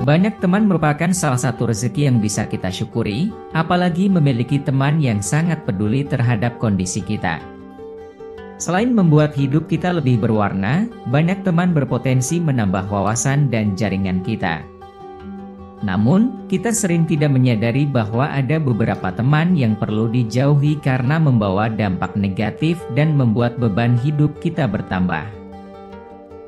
Banyak teman merupakan salah satu rezeki yang bisa kita syukuri, apalagi memiliki teman yang sangat peduli terhadap kondisi kita. Selain membuat hidup kita lebih berwarna, banyak teman berpotensi menambah wawasan dan jaringan kita. Namun, kita sering tidak menyadari bahwa ada beberapa teman yang perlu dijauhi karena membawa dampak negatif dan membuat beban hidup kita bertambah.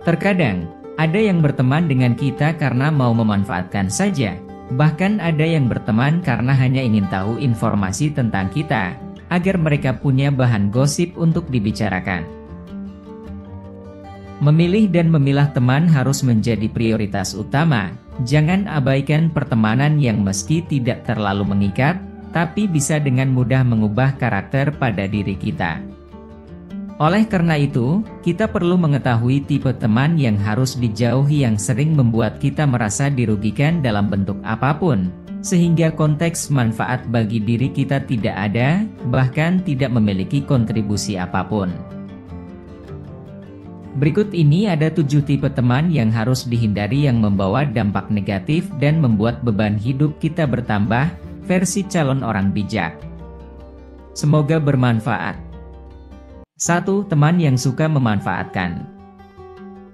Terkadang, ada yang berteman dengan kita karena mau memanfaatkan saja. Bahkan ada yang berteman karena hanya ingin tahu informasi tentang kita, agar mereka punya bahan gosip untuk dibicarakan. Memilih dan memilah teman harus menjadi prioritas utama. Jangan abaikan pertemanan yang meski tidak terlalu mengikat, tapi bisa dengan mudah mengubah karakter pada diri kita. Oleh karena itu, kita perlu mengetahui tipe teman yang harus dijauhi yang sering membuat kita merasa dirugikan dalam bentuk apapun, sehingga konteks manfaat bagi diri kita tidak ada, bahkan tidak memiliki kontribusi apapun. Berikut ini ada 7 tipe teman yang harus dihindari yang membawa dampak negatif dan membuat beban hidup kita bertambah, versi calon orang bijak. Semoga bermanfaat. 1. Teman yang suka memanfaatkan.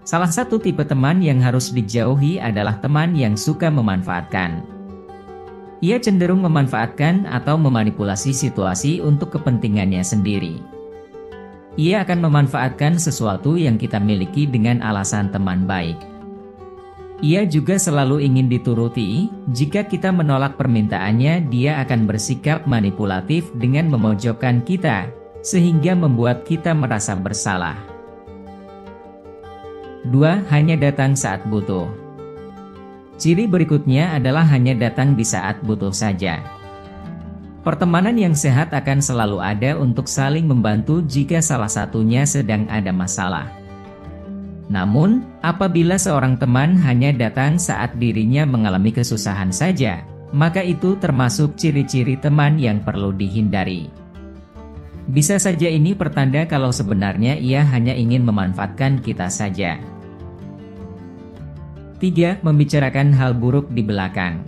Salah satu tipe teman yang harus dijauhi adalah teman yang suka memanfaatkan. Ia cenderung memanfaatkan atau memanipulasi situasi untuk kepentingannya sendiri. Ia akan memanfaatkan sesuatu yang kita miliki dengan alasan teman baik. Ia juga selalu ingin dituruti. Jika kita menolak permintaannya, dia akan bersikap manipulatif dengan memojokkan kita, sehingga membuat kita merasa bersalah. 2. Hanya datang saat butuh. Ciri berikutnya adalah hanya datang di saat butuh saja. Pertemanan yang sehat akan selalu ada untuk saling membantu jika salah satunya sedang ada masalah. Namun, apabila seorang teman hanya datang saat dirinya mengalami kesusahan saja, maka itu termasuk ciri-ciri teman yang perlu dihindari. Bisa saja ini pertanda kalau sebenarnya ia hanya ingin memanfaatkan kita saja. 3. Membicarakan hal buruk di belakang.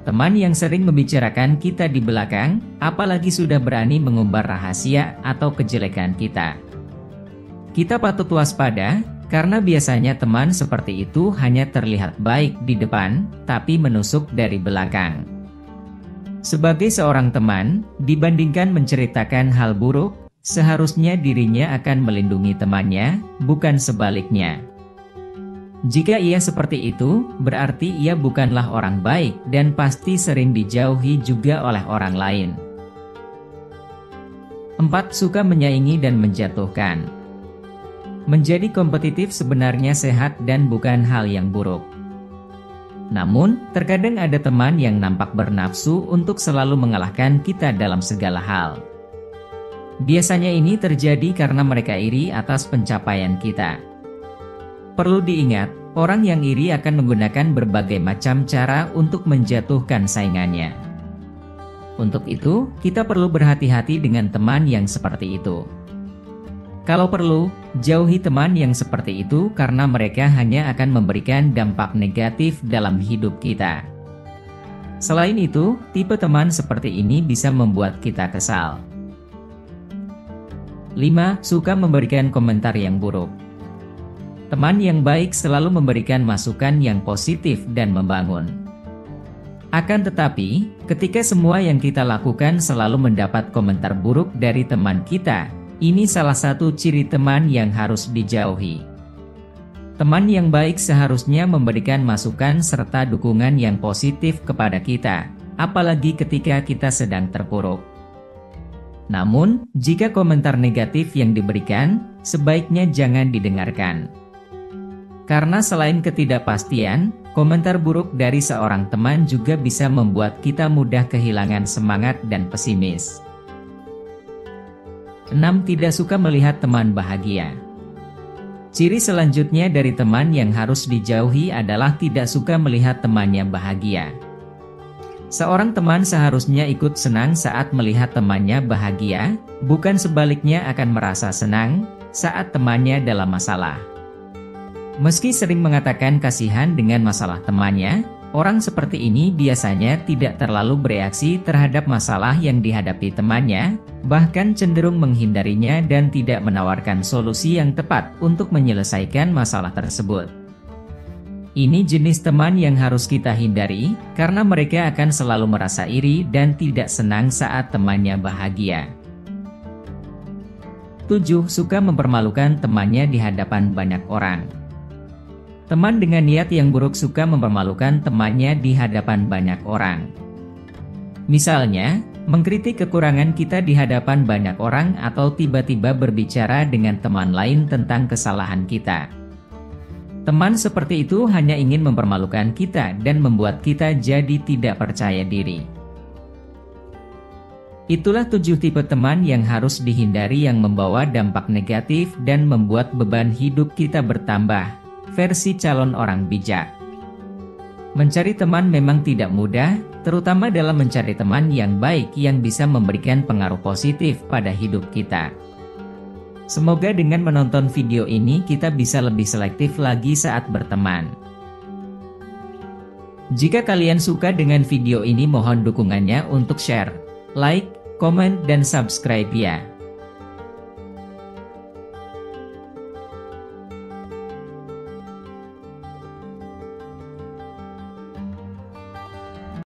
Teman yang sering membicarakan kita di belakang, apalagi sudah berani mengumbar rahasia atau kejelekan kita. Kita patut waspada, karena biasanya teman seperti itu hanya terlihat baik di depan, tapi menusuk dari belakang. Sebagai seorang teman, dibandingkan menceritakan hal buruk, seharusnya dirinya akan melindungi temannya, bukan sebaliknya. Jika ia seperti itu, berarti ia bukanlah orang baik dan pasti sering dijauhi juga oleh orang lain. 4. Suka menyaingi dan menjatuhkan. Menjadi kompetitif sebenarnya sehat dan bukan hal yang buruk. Namun, terkadang ada teman yang nampak bernafsu untuk selalu mengalahkan kita dalam segala hal. Biasanya ini terjadi karena mereka iri atas pencapaian kita. Perlu diingat, orang yang iri akan menggunakan berbagai macam cara untuk menjatuhkan saingannya. Untuk itu, kita perlu berhati-hati dengan teman yang seperti itu. Kalau perlu, jauhi teman yang seperti itu karena mereka hanya akan memberikan dampak negatif dalam hidup kita. Selain itu, tipe teman seperti ini bisa membuat kita kesal. 5. Suka memberikan komentar yang buruk. Teman yang baik selalu memberikan masukan yang positif dan membangun. Akan tetapi, ketika semua yang kita lakukan selalu mendapat komentar buruk dari teman kita, ini salah satu ciri teman yang harus dijauhi. Teman yang baik seharusnya memberikan masukan serta dukungan yang positif kepada kita, apalagi ketika kita sedang terpuruk. Namun, jika komentar negatif yang diberikan, sebaiknya jangan didengarkan. Karena selain ketidakpastian, komentar buruk dari seorang teman juga bisa membuat kita mudah kehilangan semangat dan pesimis. 6. Tidak suka melihat teman bahagia. Ciri selanjutnya dari teman yang harus dijauhi adalah tidak suka melihat temannya bahagia. Seorang teman seharusnya ikut senang saat melihat temannya bahagia, bukan sebaliknya akan merasa senang saat temannya dalam masalah. Meski sering mengatakan kasihan dengan masalah temannya, orang seperti ini biasanya tidak terlalu bereaksi terhadap masalah yang dihadapi temannya, bahkan cenderung menghindarinya dan tidak menawarkan solusi yang tepat untuk menyelesaikan masalah tersebut. Ini jenis teman yang harus kita hindari, karena mereka akan selalu merasa iri dan tidak senang saat temannya bahagia. 7. Suka mempermalukan temannya di hadapan banyak orang. Teman dengan niat yang buruk suka mempermalukan temannya di hadapan banyak orang. Misalnya, mengkritik kekurangan kita di hadapan banyak orang atau tiba-tiba berbicara dengan teman lain tentang kesalahan kita. Teman seperti itu hanya ingin mempermalukan kita dan membuat kita jadi tidak percaya diri. Itulah 7 tipe teman yang harus dihindari yang membawa dampak negatif dan membuat beban hidup kita bertambah. Versi calon orang bijak. Mencari teman memang tidak mudah, terutama dalam mencari teman yang baik yang bisa memberikan pengaruh positif pada hidup kita. Semoga dengan menonton video ini kita bisa lebih selektif lagi saat berteman. Jika kalian suka dengan video ini, mohon dukungannya untuk share, like, komen, dan subscribe ya.